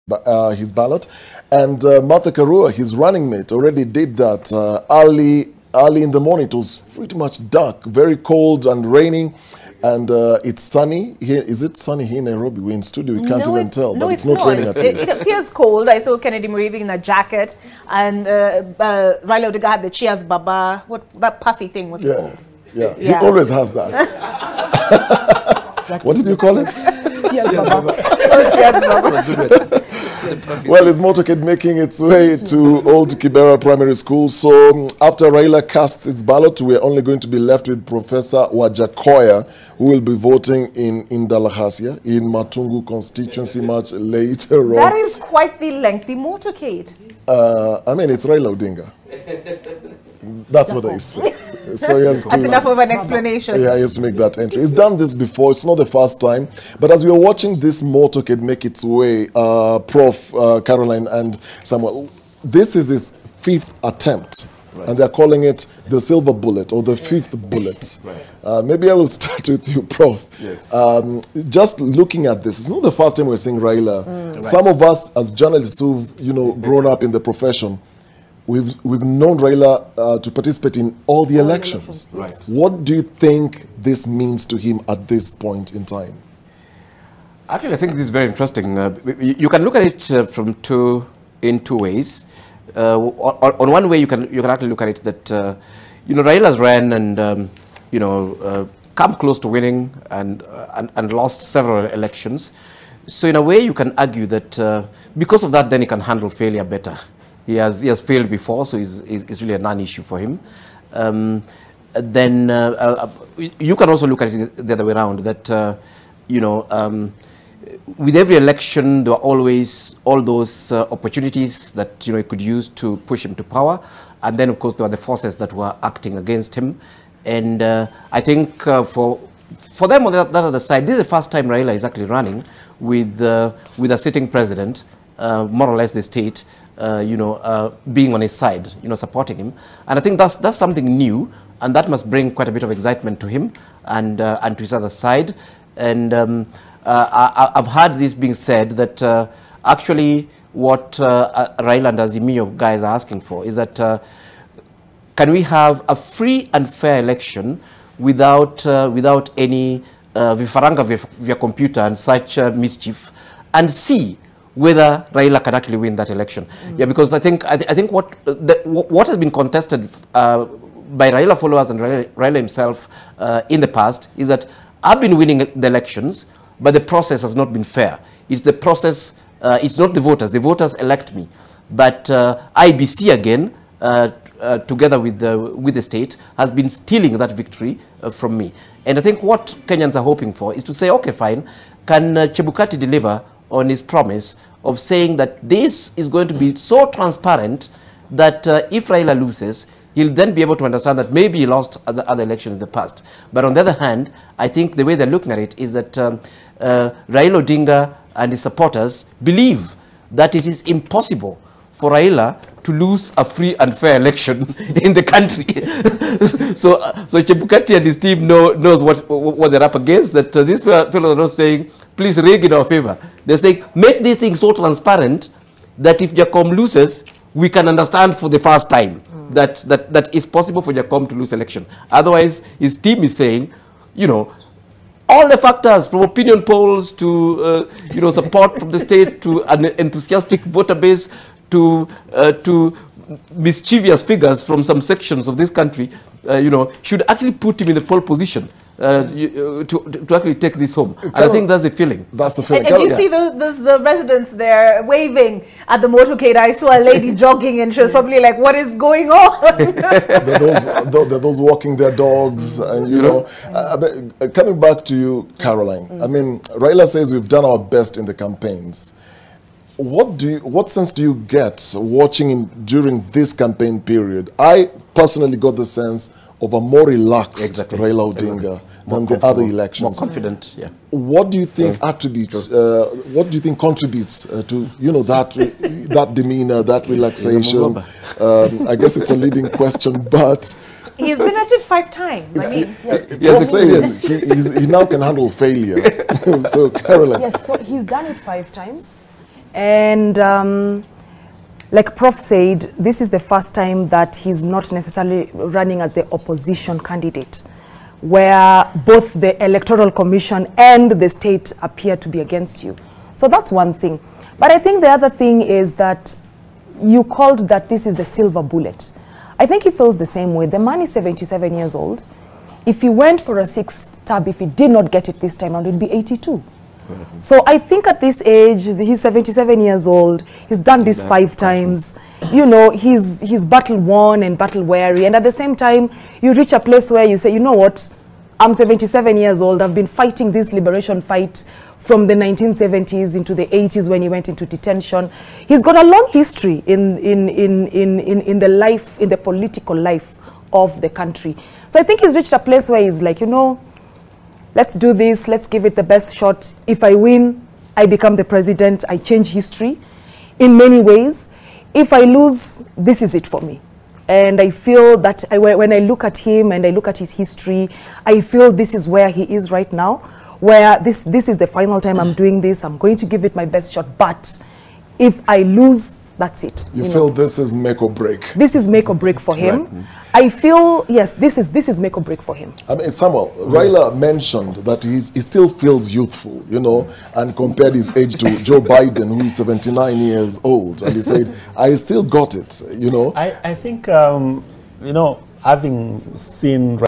his ballot. And Martha Karua, his running mate, already did that early in the morning. It was pretty much dark, very cold and raining. And it's sunny here. Is it sunny here in Nairobi? We're in studio. We can't even tell. No, but it's not raining at least. It appears cold. I saw Kennedy Muriithi in a jacket. And Raila Odinga had the Cheers Baba. What that puffy thing was called. Yeah, he always has that. What did you call it? Cheers Baba. Cheers Baba. Well, is motorcade making its way to Old Kibera Primary School? So after Raila casts its ballot, we're only going to be left with Professor Wajakoya, who will be voting in Dalhousie, in Matungu constituency much later on. That is quite the lengthy motorcade. I mean, it's Raila Odinga. That's what I say. So he has to, that's enough of an explanation. Yeah, he has to make that entry. He's done this before. It's not the first time. But as we are watching this motorcade make its way, Prof. Caroline and Samuel, this is his 5th attempt. Right. And they're calling it the silver bullet or the 5th bullet. Right. Maybe I will start with you, Prof. Yes. Just looking at this, it's not the first time we're seeing Raila. Right. Some of us as journalists who've grown up in the profession, we've known Raila to participate in all the elections. Right. What do you think this means to him at this point in time? Actually, I think this is very interesting. You can look at it from in two ways. On one way, you can actually look at it that Raila's ran and come close to winning and lost several elections. So in a way, you can argue that because of that, then he can handle failure better. He has failed before, so it's really a non-issue for him. Then you can also look at it the other way around, that with every election, there were always all those opportunities that he could use to push him to power, and then of course there were the forces that were acting against him. And I think for them on that other side, this is the first time Raila is actually running with a sitting president, more or less the state, being on his side, supporting him. And I think that's something new, and that must bring quite a bit of excitement to him and to his other side. And I've heard this being said that actually what Raila and Azimio guys are asking for is that can we have a free and fair election without any vifaranga via computer and such mischief, and see whether Raila can actually win that election. Yeah, because I think what has been contested by Raila followers and Raila himself in the past is that I've been winning the elections, but the process has not been fair. It's the process, it's not the voters. The voters elect me. But IBC again, together with the state, has been stealing that victory from me. And I think what Kenyans are hoping for is to say, okay, fine, can Chebukati deliver on his promise of saying that this is going to be so transparent that if Raila loses, he'll then be able to understand that maybe he lost other elections in the past. But on the other hand, I think the way they're looking at it is that Raila Odinga and his supporters believe that it is impossible for Raila to lose a free and fair election in the country. so Chebukati and his team knows what they're up against, that these fellows are not saying, please rig in our favor. They're saying, make these things so transparent that if Jacom loses, we can understand for the first time that it's possible for Jacom to lose election. Otherwise, his team is saying, all the factors from opinion polls to support from the state to an enthusiastic voter base to mischievous figures from some sections of this country, should actually put him in the pole position to actually take this home. And I think that's the feeling. That's the feeling. And you see those residents there waving at the motorcade. I saw a lady jogging, and she was probably like, what is going on? They're those walking their dogs. And, coming back to you, Caroline, I mean, Raila says we've done our best in the campaigns. What sense do you get watching during this campaign period? I personally got the sense of a more relaxed Raila Odinga than the other elections. More confident, yeah. What do you think attributes? What do you think contributes to that demeanor, that relaxation? I guess it's a leading question, but he's been at it 5 times. I mean, he now can handle failure. So, Caroline. Yes, so he's done it 5 times. And like Prof said, this is the first time that he's not necessarily running as the opposition candidate, where both the Electoral Commission and the state appear to be against you. So that's one thing. But I think the other thing is that you called that this is the silver bullet. I think he feels the same way. The man is 77 years old. If he went for a sixth term, if he did not get it this time around, it would be 82. So I think at this age, he's 77 years old, he's done this 5 times, you know, he's battle worn and battle weary, and at the same time, you reach a place where you say, you know what, I'm 77 years old, I've been fighting this liberation fight from the 1970s into the 80s when he went into detention. He's got a long history in the political life of the country. So I think he's reached a place where he's like, you know, let's do this, let's give it the best shot. If I win, I become the president, I change history in many ways. If I lose, this is it for me. And I feel that when I look at him and I look at his history, I feel this is where he is right now, where this is the final time I'm doing this, I'm going to give it my best shot, but if I lose, that's it. You feel this is make or break? This is make or break for him. Right. I feel, yes, this is make or break for him. I mean, Samuel, Raila mentioned that he still feels youthful, you know, and compared his age to Joe Biden, who is 79 years old. And he said, I still got it, you know. I think, you know, having seen